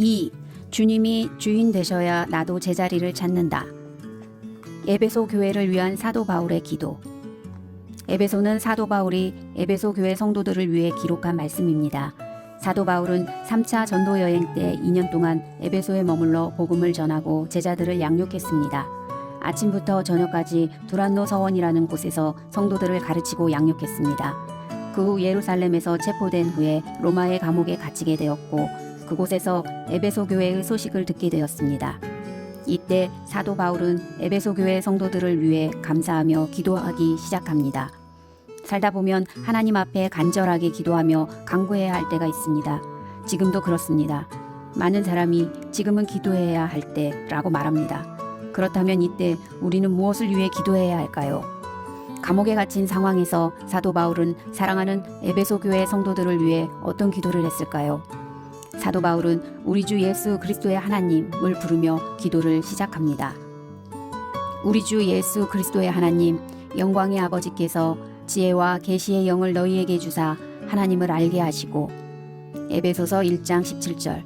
2. 주님이 주인 되셔야 나도 제자리를 찾는다. 에베소 교회를 위한 사도 바울의 기도. 에베소는 사도 바울이 에베소 교회 성도들을 위해 기록한 말씀입니다. 사도 바울은 3차 전도 여행 때 2년 동안 에베소에 머물러 복음을 전하고 제자들을 양육했습니다. 아침부터 저녁까지 두란노 서원이라는 곳에서 성도들을 가르치고 양육했습니다. 그 후 예루살렘에서 체포된 후에 로마의 감옥에 갇히게 되었고 그곳에서 에베소 교회의 소식을 듣게 되었습니다. 이때 사도 바울은 에베소 교회 성도들을 위해 감사하며 기도하기 시작합니다. 살다 보면 하나님 앞에 간절하게 기도하며 간구해야 할 때가 있습니다. 지금도 그렇습니다. 많은 사람이 지금은 기도해야 할 때라고 말합니다. 그렇다면 이때 우리는 무엇을 위해 기도해야 할까요? 감옥에 갇힌 상황에서 사도 바울은 사랑하는 에베소 교회 성도들을 위해 어떤 기도를 했을까요? 사도 바울은 우리 주 예수 그리스도의 하나님을 부르며 기도를 시작합니다. 우리 주 예수 그리스도의 하나님, 영광의 아버지께서 지혜와 계시의 영을 너희에게 주사 하나님을 알게 하시고. 에베소서 1장 17절.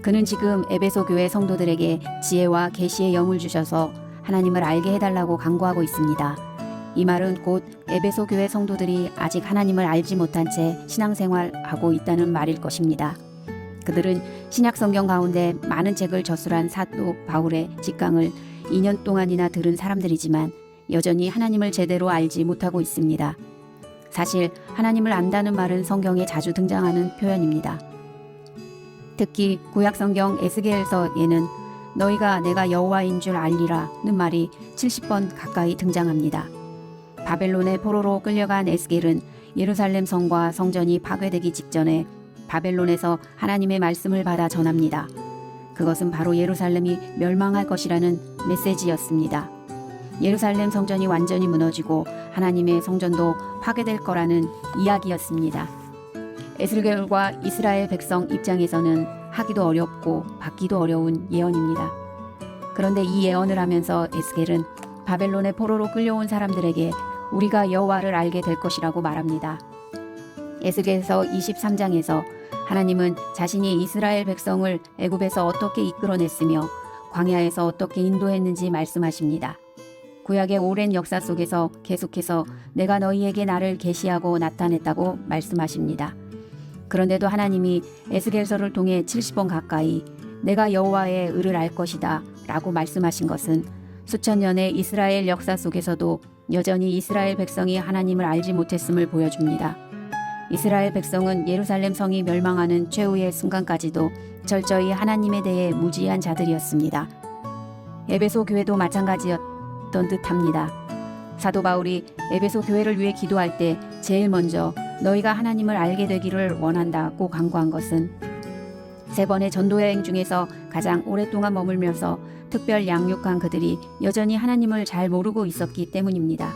그는 지금 에베소 교회 성도들에게 지혜와 계시의 영을 주셔서 하나님을 알게 해달라고 간구하고 있습니다. 이 말은 곧 에베소 교회 성도들이 아직 하나님을 알지 못한 채 신앙생활하고 있다는 말일 것입니다. 그들은 신약 성경 가운데 많은 책을 저술한 사도 바울의 직강을 2년 동안이나 들은 사람들이지만 여전히 하나님을 제대로 알지 못하고 있습니다. 사실 하나님을 안다는 말은 성경에 자주 등장하는 표현입니다. 특히 구약 성경 에스겔서에는 너희가 내가 여호와인 줄 알리라는 말이 70번 가까이 등장합니다. 바벨론의 포로로 끌려간 에스겔은 예루살렘 성과 성전이 파괴되기 직전에 바벨론에서 하나님의 말씀을 받아 전합니다. 그것은 바로 예루살렘이 멸망할 것이라는 메시지였습니다. 예루살렘 성전이 완전히 무너지고 하나님의 성전도 파괴될 거라는 이야기였습니다. 에스겔과 이스라엘 백성 입장에서는 하기도 어렵고 받기도 어려운 예언입니다. 그런데 이 예언을 하면서 에스겔은 바벨론의 포로로 끌려온 사람들에게 우리가 여호와를 알게 될 것이라고 말합니다. 에스겔서 23장에서 하나님은 자신이 이스라엘 백성을 애굽에서 어떻게 이끌어냈으며 광야에서 어떻게 인도했는지 말씀하십니다. 구약의 오랜 역사 속에서 계속해서 내가 너희에게 나를 계시하고 나타냈다고 말씀하십니다. 그런데도 하나님이 에스겔서를 통해 70번 가까이 내가 여호와의 의를 알 것이다 라고 말씀하신 것은 수천 년의 이스라엘 역사 속에서도 여전히 이스라엘 백성이 하나님을 알지 못했음을 보여줍니다. 이스라엘 백성은 예루살렘 성이 멸망하는 최후의 순간까지도 철저히 하나님에 대해 무지한 자들이었습니다. 에베소 교회도 마찬가지였던 듯합니다. 사도 바울이 에베소 교회를 위해 기도할 때 제일 먼저 너희가 하나님을 알게 되기를 원한다고 간구한 것은 3번의 전도여행 중에서 가장 오랫동안 머물면서 특별 양육한 그들이 여전히 하나님을 잘 모르고 있었기 때문입니다.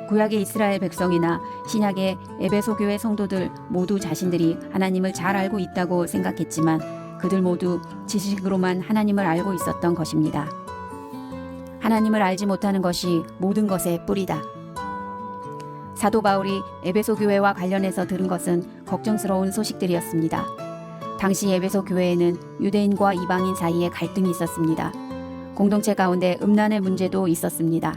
구약의 이스라엘 백성이나 신약의 에베소 교회 성도들 모두 자신들이 하나님을 잘 알고 있다고 생각했지만 그들 모두 지식으로만 하나님을 알고 있었던 것입니다. 하나님을 알지 못하는 것이 모든 것의 뿌리다. 사도 바울이 에베소 교회와 관련해서 들은 것은 걱정스러운 소식들이었습니다. 당시 에베소 교회에는 유대인과 이방인 사이에 갈등이 있었습니다. 공동체 가운데 음란의 문제도 있었습니다.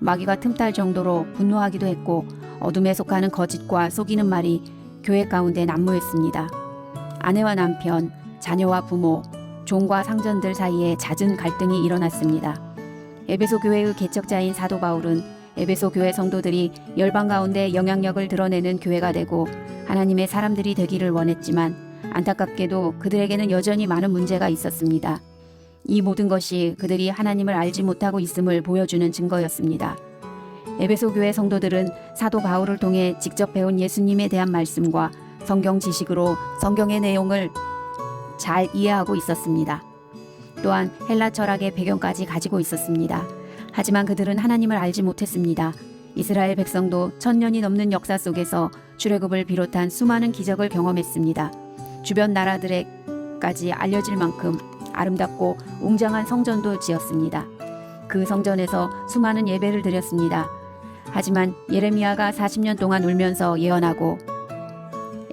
마귀가 틈탈 정도로 분노하기도 했고 어둠에 속하는 거짓과 속이는 말이 교회 가운데 난무했습니다. 아내와 남편, 자녀와 부모, 종과 상전들 사이에 잦은 갈등이 일어났습니다. 에베소 교회의 개척자인 사도 바울은 에베소 교회 성도들이 열방 가운데 영향력을 드러내는 교회가 되고 하나님의 사람들이 되기를 원했지만 안타깝게도 그들에게는 여전히 많은 문제가 있었습니다. 이 모든 것이 그들이 하나님을 알지 못하고 있음을 보여주는 증거였습니다. 에베소 교회 성도들은 사도 바울을 통해 직접 배운 예수님에 대한 말씀과 성경 지식으로 성경의 내용을 잘 이해하고 있었습니다. 또한 헬라 철학의 배경까지 가지고 있었습니다. 하지만 그들은 하나님을 알지 못했습니다. 이스라엘 백성도 1000년이 넘는 역사 속에서 출애굽을 비롯한 수많은 기적을 경험했습니다. 주변 나라들에까지 알려질 만큼 아름답고 웅장한 성전도 지었습니다. 그 성전에서 수많은 예배를 드렸습니다. 하지만 예레미야가 40년 동안 울면서 예언하고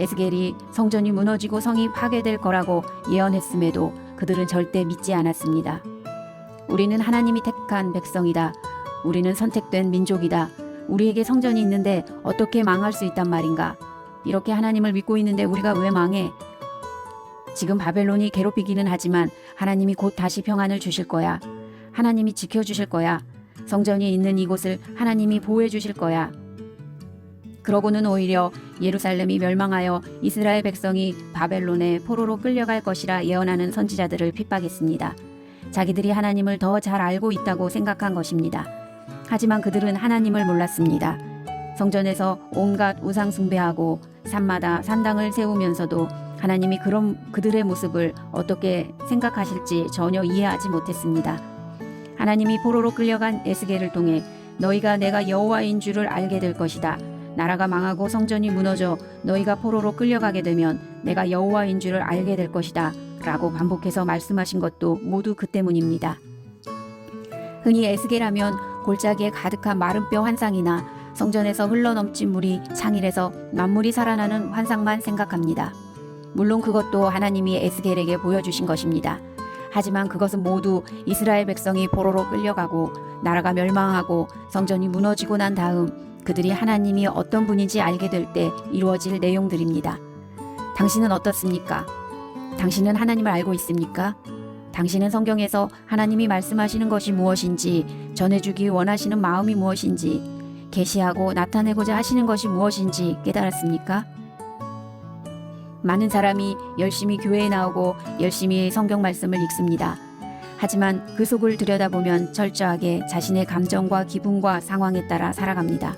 에스겔이 성전이 무너지고 성이 파괴될 거라고 예언했음에도 그들은 절대 믿지 않았습니다. 우리는 하나님이 택한 백성이다. 우리는 선택된 민족이다. 우리에게 성전이 있는데 어떻게 망할 수 있단 말인가? 이렇게 하나님을 믿고 있는데 우리가 왜 망해? 지금 바벨론이 괴롭히기는 하지만 하나님이 곧 다시 평안을 주실 거야. 하나님이 지켜주실 거야. 성전이 있는 이곳을 하나님이 보호해 주실 거야. 그러고는 오히려 예루살렘이 멸망하여 이스라엘 백성이 바벨론의 포로로 끌려갈 것이라 예언하는 선지자들을 핍박했습니다. 자기들이 하나님을 더 잘 알고 있다고 생각한 것입니다. 하지만 그들은 하나님을 몰랐습니다. 성전에서 온갖 우상 숭배하고 산마다 산당을 세우면서도 하나님이 그런 그들의 모습을 어떻게 생각하실지 전혀 이해하지 못했습니다. 하나님이 포로로 끌려간 에스겔을 통해 너희가 내가 여호와인 줄을 알게 될 것이다. 나라가 망하고 성전이 무너져 너희가 포로로 끌려가게 되면 내가 여호와인 줄을 알게 될 것이다 라고 반복해서 말씀하신 것도 모두 그 때문입니다. 흔히 에스겔하면 골짜기에 가득한 마른 뼈 환상이나 성전에서 흘러넘친 물이 창일해서 만물이 살아나는 환상만 생각합니다. 물론 그것도 하나님이 에스겔에게 보여주신 것입니다. 하지만 그것은 모두 이스라엘 백성이 포로로 끌려가고 나라가 멸망하고 성전이 무너지고 난 다음 그들이 하나님이 어떤 분인지 알게 될 때 이루어질 내용들입니다. 당신은 어떻습니까? 당신은 하나님을 알고 있습니까? 당신은 성경에서 하나님이 말씀하시는 것이 무엇인지, 전해주기 원하시는 마음이 무엇인지, 계시하고 나타내고자 하시는 것이 무엇인지 깨달았습니까? 많은 사람이 열심히 교회에 나오고 열심히 성경 말씀을 읽습니다. 하지만 그 속을 들여다보면 철저하게 자신의 감정과 기분과 상황에 따라 살아갑니다.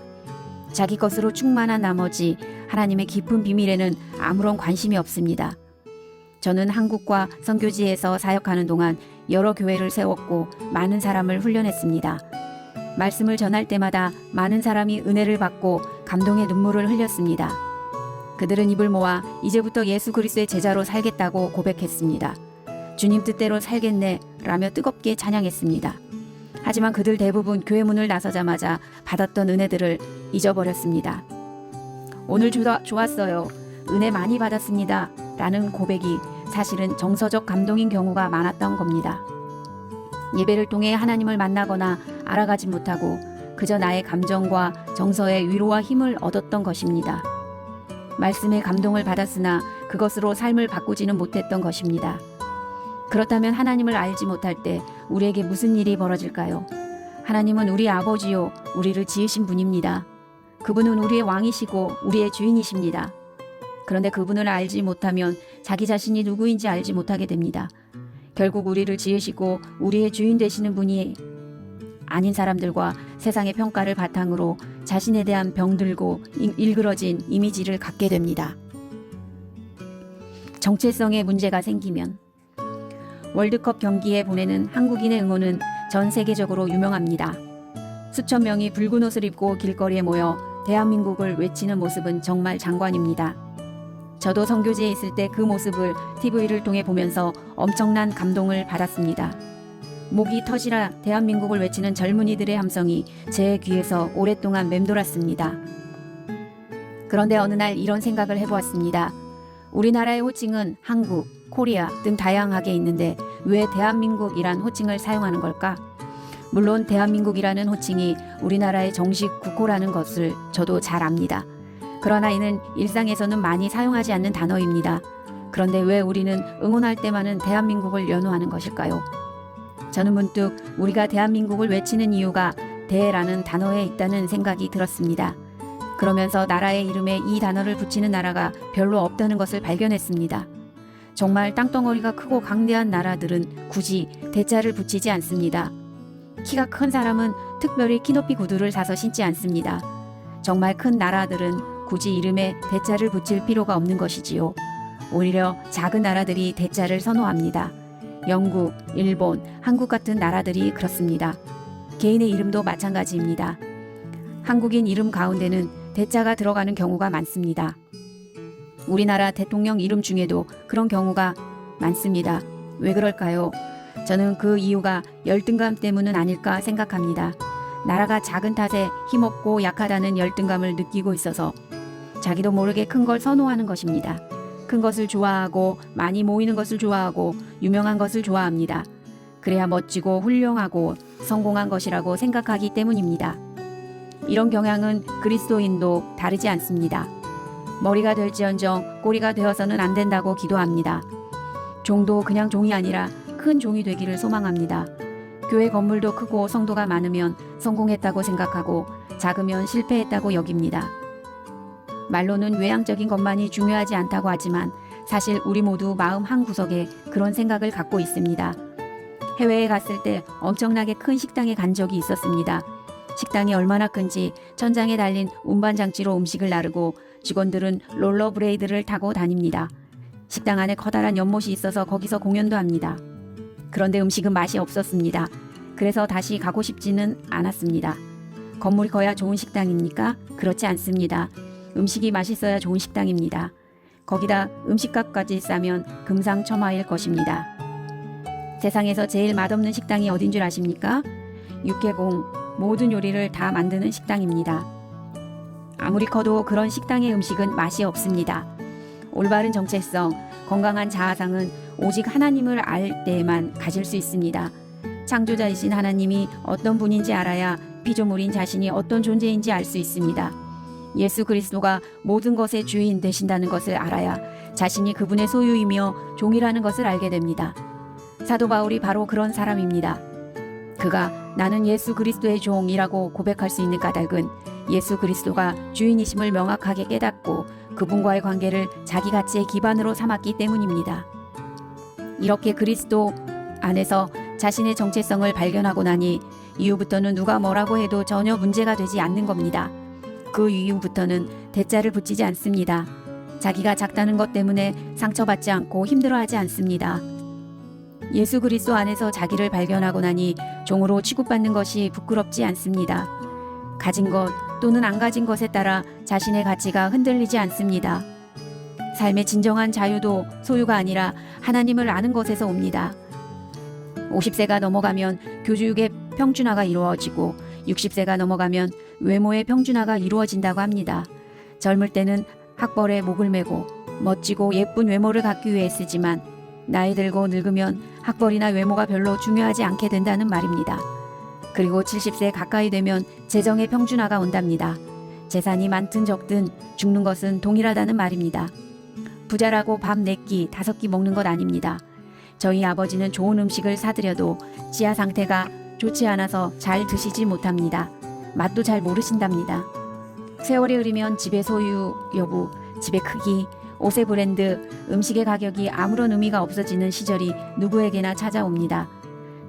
자기 것으로 충만한 나머지 하나님의 깊은 비밀에는 아무런 관심이 없습니다. 저는 한국과 선교지에서 사역하는 동안 여러 교회를 세웠고 많은 사람을 훈련했습니다. 말씀을 전할 때마다 많은 사람이 은혜를 받고 감동의 눈물을 흘렸습니다. 그들은 입을 모아 이제부터 예수 그리스도의 제자로 살겠다고 고백했습니다. 주님 뜻대로 살겠네 라며 뜨겁게 찬양했습니다. 하지만 그들 대부분 교회 문을 나서자마자 받았던 은혜들을 잊어버렸습니다. 오늘 좋았어요. 은혜 많이 받았습니다. 라는 고백이 사실은 정서적 감동인 경우가 많았던 겁니다. 예배를 통해 하나님을 만나거나 알아가지 못하고 그저 나의 감정과 정서의 위로와 힘을 얻었던 것입니다. 말씀의 감동을 받았으나 그것으로 삶을 바꾸지는 못했던 것입니다. 그렇다면 하나님을 알지 못할 때 우리에게 무슨 일이 벌어질까요? 하나님은 우리 아버지요, 우리를 지으신 분입니다. 그분은 우리의 왕이시고 우리의 주인이십니다. 그런데 그분을 알지 못하면 자기 자신이 누구인지 알지 못하게 됩니다. 결국 우리를 지으시고 우리의 주인 되시는 분이 아닌 사람들과 세상의 평가를 바탕으로 자신에 대한 병들고 일그러진 이미지를 갖게 됩니다. 정체성에 문제가 생기면 월드컵 경기에 보내는 한국인의 응원은 전 세계적으로 유명합니다. 수천 명이 붉은 옷을 입고 길거리에 모여 대한민국을 외치는 모습은 정말 장관입니다. 저도 선교지에 있을 때 그 모습을 TV를 통해 보면서 엄청난 감동을 받았습니다. 목이 터지라 대한민국을 외치는 젊은이들의 함성이 제 귀에서 오랫동안 맴돌았습니다. 그런데 어느 날 이런 생각을 해보았습니다. 우리나라의 호칭은 한국, 코리아 등 다양하게 있는데 왜 대한민국이란 호칭을 사용하는 걸까? 물론 대한민국이라는 호칭이 우리나라의 정식 국호라는 것을 저도 잘 압니다. 그러나 이는 일상에서는 많이 사용하지 않는 단어입니다. 그런데 왜 우리는 응원할 때만은 대한민국을 연호하는 것일까요? 저는 문득 우리가 대한민국을 외치는 이유가 대라는 단어에 있다는 생각이 들었습니다. 그러면서 나라의 이름에 이 단어를 붙이는 나라가 별로 없다는 것을 발견했습니다. 정말 땅덩어리가 크고 강대한 나라들은 굳이 대자를 붙이지 않습니다. 키가 큰 사람은 특별히 키높이 구두를 사서 신지 않습니다. 정말 큰 나라들은 굳이 이름에 대자를 붙일 필요가 없는 것이지요. 오히려 작은 나라들이 대자를 선호합니다. 영국, 일본, 한국 같은 나라들이 그렇습니다. 개인의 이름도 마찬가지입니다. 한국인 이름 가운데는 대자가 들어가는 경우가 많습니다. 우리나라 대통령 이름 중에도 그런 경우가 많습니다. 왜 그럴까요? 저는 그 이유가 열등감 때문은 아닐까 생각합니다. 나라가 작은 탓에 힘없고 약하다는 열등감을 느끼고 있어서 자기도 모르게 큰 걸 선호하는 것입니다. 큰 것을 좋아하고 많이 모이는 것을 좋아하고 유명한 것을 좋아합니다. 그래야 멋지고 훌륭하고 성공한 것이라고 생각하기 때문입니다. 이런 경향은 그리스도인도 다르지 않습니다. 머리가 될지언정 꼬리가 되어서는 안 된다고 기도합니다. 종도 그냥 종이 아니라 큰 종이 되기를 소망합니다. 교회 건물도 크고 성도가 많으면 성공했다고 생각하고 작으면 실패했다고 여깁니다. 말로는 외향적인 것만이 중요하지 않다고 하지만 사실 우리 모두 마음 한구석에 그런 생각을 갖고 있습니다. 해외에 갔을 때 엄청나게 큰 식당에 간 적이 있었습니다. 식당이 얼마나 큰지 천장에 달린 운반장치로 음식을 나르고 직원들은 롤러브레이드를 타고 다닙니다. 식당 안에 커다란 연못이 있어서 거기서 공연도 합니다. 그런데 음식은 맛이 없었습니다. 그래서 다시 가고 싶지는 않았습니다. 건물이 커야 좋은 식당입니까? 그렇지 않습니다. 음식이 맛있어야 좋은 식당입니다. 거기다 음식값까지 싸면 금상첨화일 것입니다. 세상에서 제일 맛없는 식당이 어딘 줄 아십니까? 육개공, 모든 요리를 다 만드는 식당입니다. 아무리 커도 그런 식당의 음식은 맛이 없습니다. 올바른 정체성, 건강한 자아상은 오직 하나님을 알 때에만 가질 수 있습니다. 창조자이신 하나님이 어떤 분인지 알아야 피조물인 자신이 어떤 존재인지 알 수 있습니다. 예수 그리스도가 모든 것의 주인 되신다는 것을 알아야 자신이 그분의 소유이며 종이라는 것을 알게 됩니다. 사도 바울이 바로 그런 사람입니다. 그가 나는 예수 그리스도의 종이라고 고백할 수 있는 까닭은 예수 그리스도가 주인이심을 명확하게 깨닫고 그분과의 관계를 자기 가치의 기반으로 삼았기 때문입니다. 이렇게 그리스도 안에서 자신의 정체성을 발견하고 나니 이후부터는 누가 뭐라고 해도 전혀 문제가 되지 않는 겁니다. 그 이후부터는 대자를 붙이지 않습니다. 자기가 작다는 것 때문에 상처받지 않고 힘들어하지 않습니다. 예수 그리스도 안에서 자기를 발견하고 나니 종으로 취급받는 것이 부끄럽지 않습니다. 가진 것 또는 안 가진 것에 따라 자신의 가치가 흔들리지 않습니다. 삶의 진정한 자유도 소유가 아니라 하나님을 아는 것에서 옵니다. 50세가 넘어가면 교육의 평준화가 이루어지고 60세가 넘어가면 외모의 평준화가 이루어진다고 합니다. 젊을 때는 학벌에 목을 메고 멋지고 예쁜 외모를 갖기 위해 쓰지만 나이 들고 늙으면 학벌이나 외모가 별로 중요하지 않게 된다는 말입니다. 그리고 70세 가까이 되면 재정의 평준화가 온답니다. 재산이 많든 적든 죽는 것은 동일하다는 말입니다. 부자라고 밥 4끼, 5끼 먹는 것 아닙니다. 저희 아버지는 좋은 음식을 사드려도 지하 상태가 좋지 않아서 잘 드시지 못합니다. 맛도 잘 모르신답니다. 세월이 흐르면 집의 소유 여부, 집의 크기, 옷의 브랜드, 음식의 가격이 아무런 의미가 없어지는 시절이 누구에게나 찾아옵니다.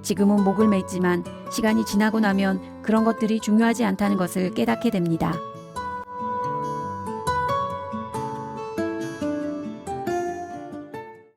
지금은 목을 맸지만 시간이 지나고 나면 그런 것들이 중요하지 않다는 것을 깨닫게 됩니다.